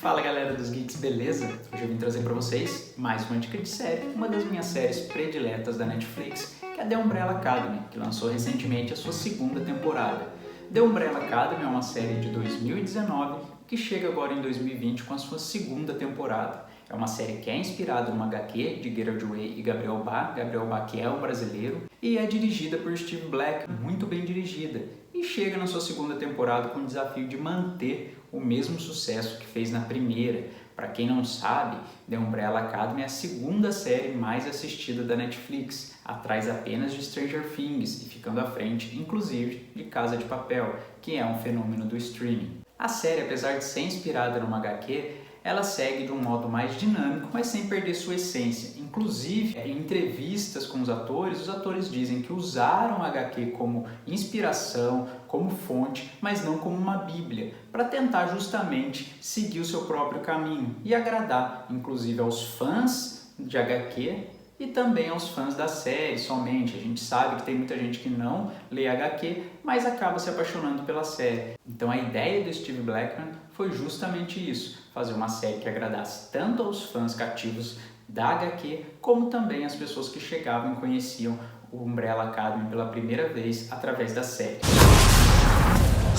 Fala galera dos Geeks, beleza? Hoje eu vim trazer pra vocês mais uma dica de série, uma das minhas séries prediletas da Netflix, que é The Umbrella Academy, que lançou recentemente a sua segunda temporada. The Umbrella Academy é uma série de 2019 que chega agora em 2020 com a sua segunda temporada. É uma série que é inspirada numa HQ de Gerard Way e Gabriel Bá que é um brasileiro, e é dirigida por Steve Black, muito bem dirigida, e chega na sua segunda temporada com o desafio de manter o mesmo sucesso que fez na primeira. Para quem não sabe, The Umbrella Academy é a segunda série mais assistida da Netflix, atrás apenas de Stranger Things e ficando à frente, inclusive, de Casa de Papel, que é um fenômeno do streaming. A série, apesar de ser inspirada numa HQ, ela segue de um modo mais dinâmico, mas sem perder sua essência. Inclusive, em entrevistas com os atores dizem que usaram a HQ como inspiração, como fonte, mas não como uma bíblia, para tentar justamente seguir o seu próprio caminho e agradar, inclusive, aos fãs de HQ e também aos fãs da série somente. A gente sabe que tem muita gente que não lê HQ, mas acaba se apaixonando pela série. Então a ideia do Steve Blackman foi justamente isso, fazer uma série que agradasse tanto aos fãs cativos da HQ, como também as pessoas que chegavam e conheciam o Umbrella Academy pela primeira vez através da série.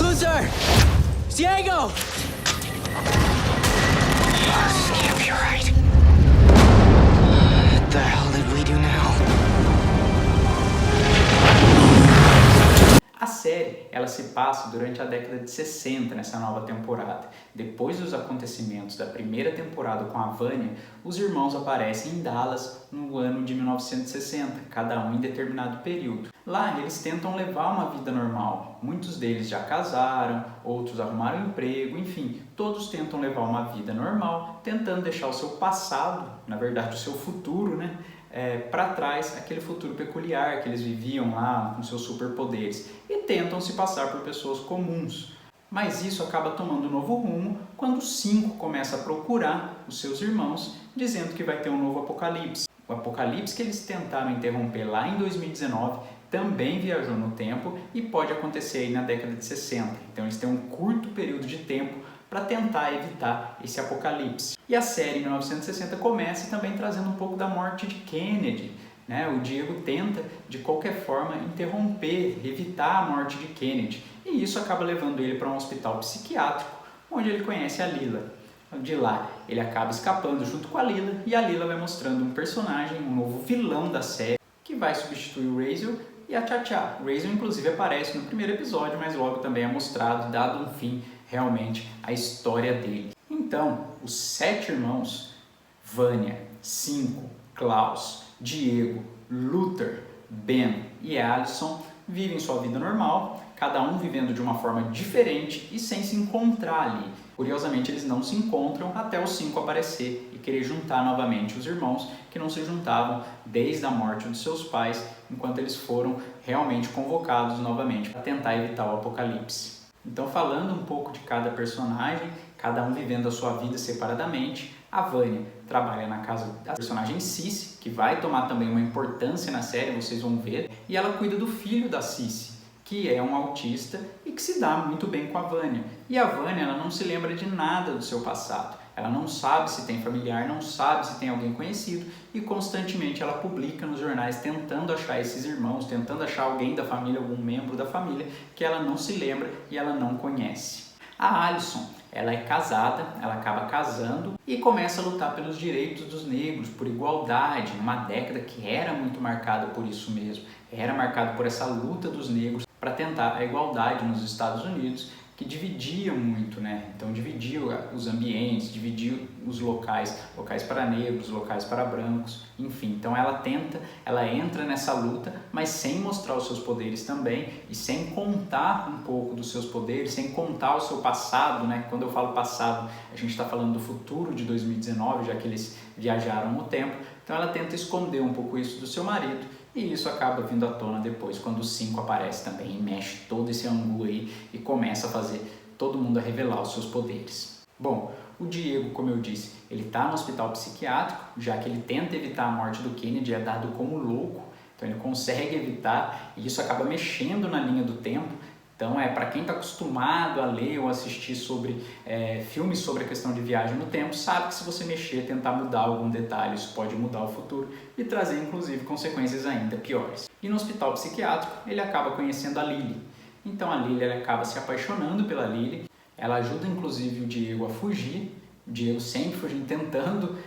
Loser! Diego! Skip, you're right. What the hell did we do now? A série, ela se passa durante a década de 60 nessa nova temporada. Depois dos acontecimentos da primeira temporada com a Vanya, os irmãos aparecem em Dallas no ano de 1960, cada um em determinado período. Lá eles tentam levar uma vida normal. Muitos deles já casaram, outros arrumaram emprego, enfim, todos tentam levar uma vida normal, tentando deixar o seu passado, na verdade o seu futuro, para trás, aquele futuro peculiar que eles viviam lá com seus superpoderes, e tentam se passar por pessoas comuns. Mas isso acaba tomando um novo rumo quando o 5 começa a procurar os seus irmãos, dizendo que vai ter um novo apocalipse. O apocalipse que eles tentaram interromper lá em 2019 também viajou no tempo e pode acontecer aí na década de 60. Então eles têm um curto período de tempo para tentar evitar esse apocalipse. E a série em 1960 começa também trazendo um pouco da morte de Kennedy. O Diego tenta, de qualquer forma, interromper, evitar a morte de Kennedy. E isso acaba levando ele para um hospital psiquiátrico, onde ele conhece a Lila. De lá, ele acaba escapando junto com a Lila, e a Lila vai mostrando um personagem, um novo vilão da série, que vai substituir o Razel e a Cha-Cha. O Razel, inclusive, aparece no primeiro episódio, mas logo também é mostrado, dado um fim realmente a história dele. Então, os 7 irmãos, Vanya, 5, Klaus, Diego, Luther, Ben e Allison, vivem sua vida normal, cada um vivendo de uma forma diferente e sem se encontrar ali. Curiosamente, eles não se encontram até o 5 aparecer e querer juntar novamente os irmãos que não se juntavam desde a morte dos seus pais, enquanto eles foram realmente convocados novamente para tentar evitar o apocalipse. Então, falando um pouco de cada personagem, cada um vivendo a sua vida separadamente, a Vanya trabalha na casa da personagem Cici, que vai tomar também uma importância na série, vocês vão ver, e ela cuida do filho da Cici, que é um autista e que se dá muito bem com a Vanya. E a Vanya, ela não se lembra de nada do seu passado. Ela não sabe se tem familiar, não sabe se tem alguém conhecido e constantemente ela publica nos jornais tentando achar esses irmãos, tentando achar alguém da família, algum membro da família que ela não se lembra e ela não conhece. A Allison, ela é casada, ela acaba casando e começa a lutar pelos direitos dos negros, por igualdade, numa década que era muito marcada por isso mesmo. Era marcada por essa luta dos negros para tentar a igualdade nos Estados Unidos, que dividiam muito, Então dividia os ambientes, dividia os locais para negros, locais para brancos, enfim. Então ela entra nessa luta, mas sem mostrar os seus poderes também e sem contar um pouco dos seus poderes, sem contar o seu passado, Quando eu falo passado, a gente está falando do futuro de 2019, já que eles viajaram no tempo. Então ela tenta esconder um pouco isso do seu marido. E isso acaba vindo à tona depois, quando o 5 aparece também e mexe todo esse ângulo aí e começa a fazer todo mundo a revelar os seus poderes. Bom, o Diego, como eu disse, ele está no hospital psiquiátrico, já que ele tenta evitar a morte do Kennedy, é dado como louco, então ele consegue evitar e isso acaba mexendo na linha do tempo, Então, para quem está acostumado a ler ou assistir sobre filmes sobre a questão de viagem no tempo, sabe que se você mexer, tentar mudar algum detalhe, isso pode mudar o futuro e trazer, inclusive, consequências ainda piores. E no hospital psiquiátrico, ele acaba conhecendo a Lily. Então, a Lily ela acaba se apaixonando pela Lily. Ela ajuda, inclusive, o Diego a fugir. O Diego sempre fugindo, tentando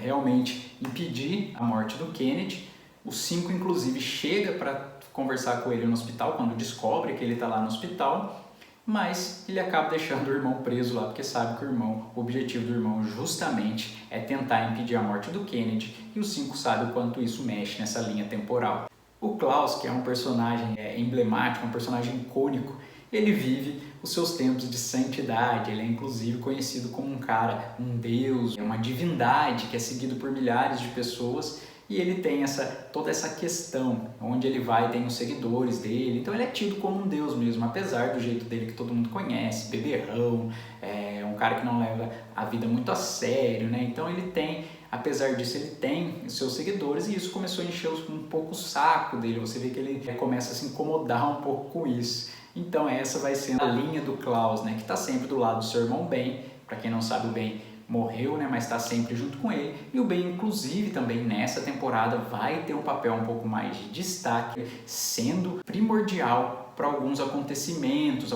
realmente impedir a morte do Kennedy. O 5, inclusive, chega para conversar com ele no hospital, quando descobre que ele está lá no hospital, mas ele acaba deixando o irmão preso lá, porque sabe que o objetivo do irmão justamente é tentar impedir a morte do Kennedy, e o 5 sabe o quanto isso mexe nessa linha temporal. O Klaus, que é um personagem emblemático, um personagem icônico, ele vive os seus tempos de santidade, ele é inclusive conhecido como um cara, um deus, uma divindade que é seguido por milhares de pessoas. E ele tem toda essa questão, onde ele vai tem os seguidores dele, então ele é tido como um deus mesmo, apesar do jeito dele que todo mundo conhece, beberrão, um cara que não leva a vida muito a sério, né? Então ele tem, apesar disso, ele tem os seus seguidores e isso começou a encher um pouco o saco dele, você vê que ele começa a se incomodar um pouco com isso. Então essa vai ser a linha do Klaus, né? Que está sempre do lado do seu irmão Ben, para quem não sabe o Ben morreu, né, mas está sempre junto com ele. E o Ben, inclusive, também nessa temporada vai ter um papel um pouco mais de destaque, sendo primordial para alguns acontecimentos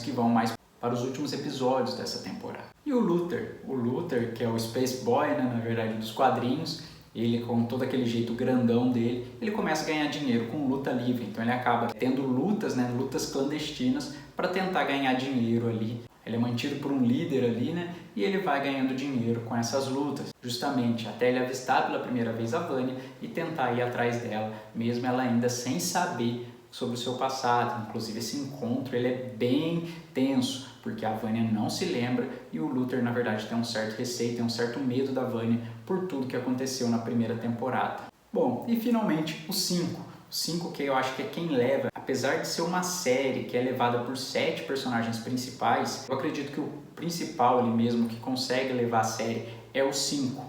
que vão mais para os últimos episódios dessa temporada. E o Luther, que é o Space Boy, né, na verdade, dos quadrinhos, ele com todo aquele jeito grandão dele, ele começa a ganhar dinheiro com luta livre. Então ele acaba tendo lutas, né, lutas clandestinas para tentar ganhar dinheiro ali. Ele é mantido por um líder ali, né? E ele vai ganhando dinheiro com essas lutas, justamente até ele avistar pela primeira vez a Vanya e tentar ir atrás dela, mesmo ela ainda sem saber sobre o seu passado. Inclusive esse encontro ele é bem tenso, porque a Vanya não se lembra e o Luther, na verdade, tem um certo receio, tem um certo medo da Vanya por tudo que aconteceu na primeira temporada. Bom, e finalmente o 5. O 5 que eu acho que é quem leva, apesar de ser uma série que é levada por 7 personagens principais, eu acredito que o principal ali mesmo que consegue levar a série é o 5,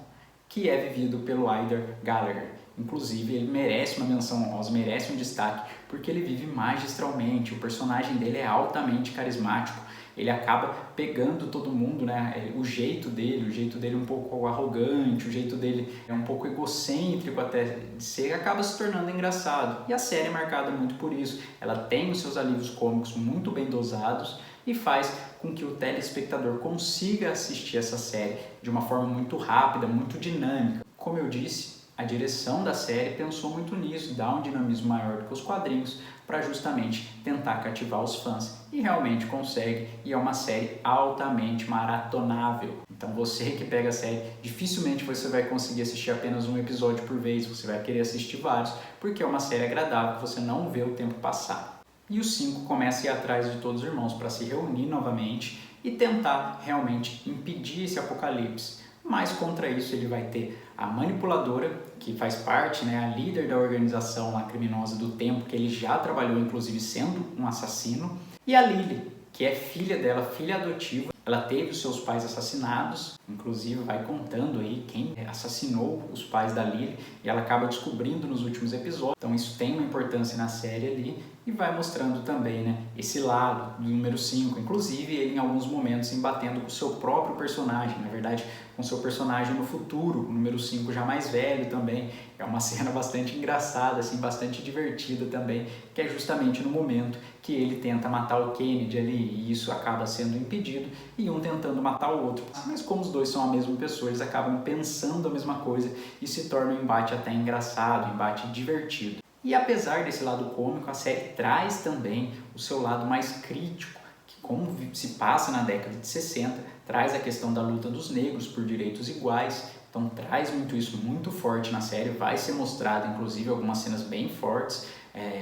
que é vivido pelo Aidan Gallagher. Inclusive ele merece uma menção honrosa, merece um destaque, porque ele vive magistralmente, o personagem dele é altamente carismático. Ele acaba pegando todo mundo, né? O jeito dele um pouco arrogante, o jeito dele é um pouco egocêntrico até de ser, acaba se tornando engraçado. E a série é marcada muito por isso. Ela tem os seus alívios cômicos muito bem dosados e faz com que o telespectador consiga assistir essa série de uma forma muito rápida, muito dinâmica. Como eu disse, a direção da série pensou muito nisso, dá um dinamismo maior do que os quadrinhos, para justamente tentar cativar os fãs. E realmente consegue, e é uma série altamente maratonável. Então você que pega a série, dificilmente você vai conseguir assistir apenas um episódio por vez, você vai querer assistir vários, porque é uma série agradável, que você não vê o tempo passar. E o 5 começa a ir atrás de todos os irmãos para se reunir novamente e tentar realmente impedir esse apocalipse. Mas contra isso ele vai ter a manipuladora, que faz parte, né, a líder da organização lá criminosa do tempo, que ele já trabalhou inclusive sendo um assassino, e a Lily, que é filha dela, filha adotiva. Ela teve os seus pais assassinados, inclusive vai contando aí quem assassinou os pais da Lily, e ela acaba descobrindo nos últimos episódios. Então isso tem uma importância na série ali, e vai mostrando também, né, esse lado do número 5, inclusive ele em alguns momentos embatendo com o seu próprio personagem, na verdade com o seu personagem no futuro, o número 5 já mais velho também. É uma cena bastante engraçada, assim, bastante divertida também, que é justamente no momento que ele tenta matar o Kennedy ali, e isso acaba sendo impedido, e um tentando matar o outro. Mas como os dois são a mesma pessoa, eles acabam pensando a mesma coisa e se torna um embate até engraçado, um embate divertido. E apesar desse lado cômico, a série traz também o seu lado mais crítico, que como se passa na década de 60, traz a questão da luta dos negros por direitos iguais. Então traz muito isso, muito forte na série, vai ser mostrado inclusive algumas cenas bem fortes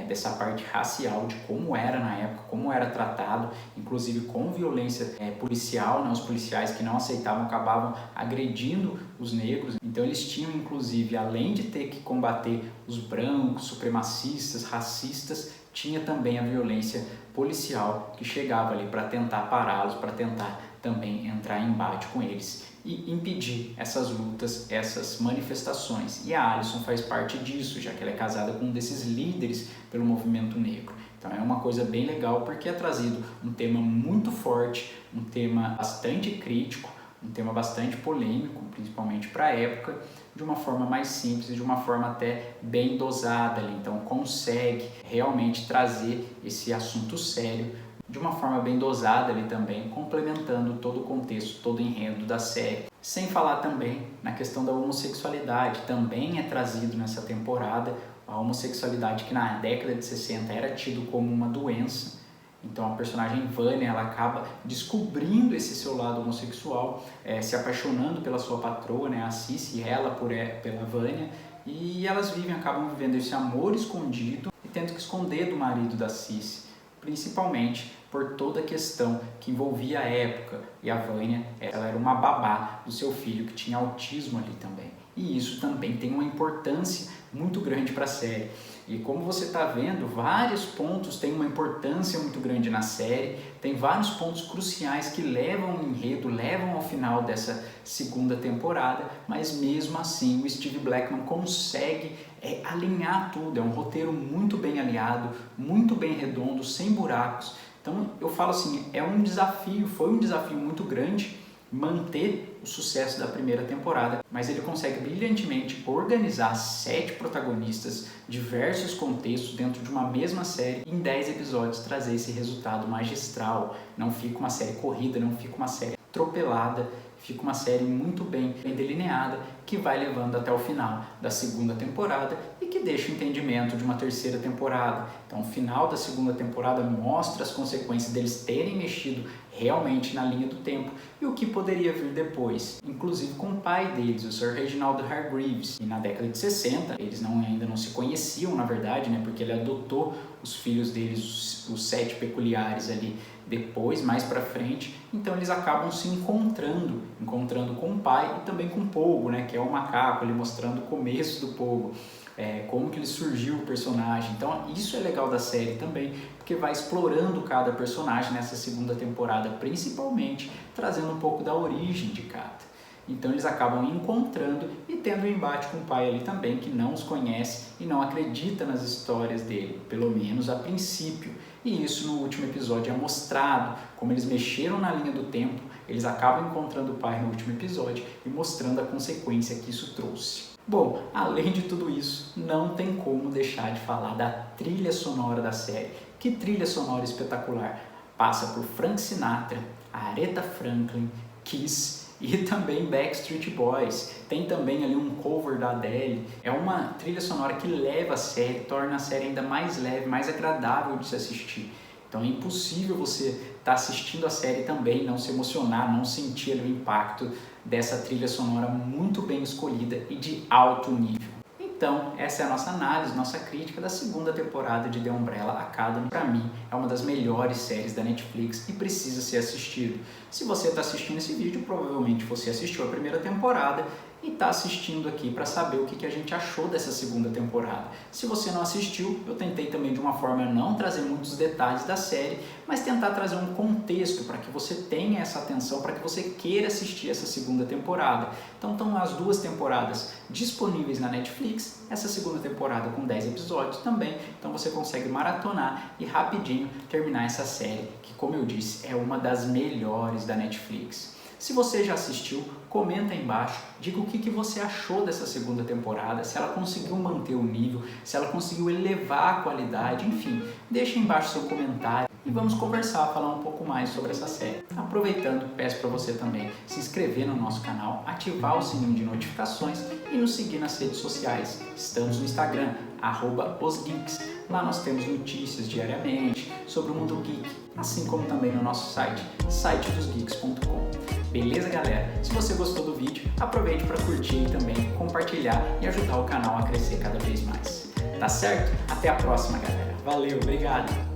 dessa parte racial, de como era na época, como era tratado, inclusive com violência policial, né? Os policiais que não aceitavam acabavam agredindo os negros. Então eles tinham inclusive, além de ter que combater os brancos, supremacistas, racistas, tinha também a violência policial que chegava ali para tentar pará-los, para tentar também entrar em embate com eles e impedir essas lutas, essas manifestações. E a Alison faz parte disso, já que ela é casada com um desses líderes pelo movimento negro. Então é uma coisa bem legal porque é trazido um tema muito forte, um tema bastante crítico, um tema bastante polêmico, principalmente para a época, de uma forma mais simples, de uma forma até bem dosada ali. Então consegue realmente trazer esse assunto sério de uma forma bem dosada ali também, complementando todo o contexto, todo o enredo da série. Sem falar também na questão da homossexualidade, também é trazido nessa temporada a homossexualidade que na década de 60 era tido como uma doença. Então a personagem Vanya, ela acaba descobrindo esse seu lado homossexual, se apaixonando pela sua patroa, né, a Cici, e ela pela Vanya, e elas acabam vivendo esse amor escondido e tendo que esconder do marido da Cici, principalmente por toda a questão que envolvia a época. E a Vanya, ela era uma babá do seu filho que tinha autismo ali também. E isso também tem uma importância muito grande para a série. E como você está vendo, vários pontos têm uma importância muito grande na série, tem vários pontos cruciais que levam ao enredo, levam ao final dessa segunda temporada, mas mesmo assim o Steve Blackman consegue alinhar tudo. É um roteiro muito bem alinhado, muito bem redondo, sem buracos. Então eu falo assim, foi um desafio muito grande manter o sucesso da primeira temporada, mas ele consegue brilhantemente organizar 7 protagonistas, diversos contextos dentro de uma mesma série, e em 10 episódios trazer esse resultado magistral. Não fica uma série corrida, não fica uma série atropelada, fica uma série muito bem delineada, que vai levando até o final da segunda temporada e que deixa o entendimento de uma terceira temporada. Então o final da segunda temporada mostra as consequências deles terem mexido realmente na linha do tempo e o que poderia vir depois, inclusive com o pai deles, o Sir Reginald Hargreaves. E na década de 60, eles ainda não se conheciam, na verdade, né, porque ele adotou os filhos deles, os 7 peculiares ali, depois, mais pra frente. Então eles acabam se encontrando com o pai e também com o Pogo, né, que é o macaco, ali mostrando o começo do Pogo. Como que ele surgiu o personagem. Então isso é legal da série também, porque vai explorando cada personagem nessa segunda temporada, principalmente trazendo um pouco da origem de cada. Então eles acabam encontrando e tendo um embate com o pai ali também, que não os conhece e não acredita nas histórias dele, pelo menos a princípio. E isso no último episódio é mostrado, como eles mexeram na linha do tempo, eles acabam encontrando o pai no último episódio e mostrando a consequência que isso trouxe. Bom, além de tudo isso, não tem como deixar de falar da trilha sonora da série. Que trilha sonora espetacular! Passa por Frank Sinatra, Aretha Franklin, Kiss e também Backstreet Boys. Tem também ali um cover da Adele. É uma trilha sonora que leva a série, torna a série ainda mais leve, mais agradável de se assistir. Então é impossível você estar assistindo a série também, não se emocionar, não sentir o impacto dessa trilha sonora muito bem escolhida e de alto nível. Então, essa é a nossa análise, nossa crítica da segunda temporada de The Umbrella Academy. Para mim, é uma das melhores séries da Netflix e precisa ser assistido. Se você está assistindo esse vídeo, provavelmente você assistiu a primeira temporada e está assistindo aqui para saber o que a gente achou dessa segunda temporada. Se você não assistiu, eu tentei também de uma forma não trazer muitos detalhes da série, mas tentar trazer um contexto para que você tenha essa atenção, para que você queira assistir essa segunda temporada. Então estão as 2 temporadas disponíveis na Netflix, essa segunda temporada com 10 episódios também, então você consegue maratonar e rapidinho terminar essa série, que como eu disse, é uma das melhores da Netflix. Se você já assistiu, comenta aí embaixo, diga o que você achou dessa segunda temporada, se ela conseguiu manter o nível, se ela conseguiu elevar a qualidade, enfim, deixa aí embaixo seu comentário e vamos conversar, falar um pouco mais sobre essa série. Aproveitando, peço para você também se inscrever no nosso canal, ativar o sininho de notificações e nos seguir nas redes sociais. Estamos no Instagram, @osgeeks. Lá nós temos notícias diariamente sobre o mundo geek, assim como também no nosso site, sitedosgeeks.com. Beleza, galera? Se você gostou do vídeo, aproveite para curtir e também compartilhar e ajudar o canal a crescer cada vez mais. Tá certo? Até a próxima, galera. Valeu, obrigado!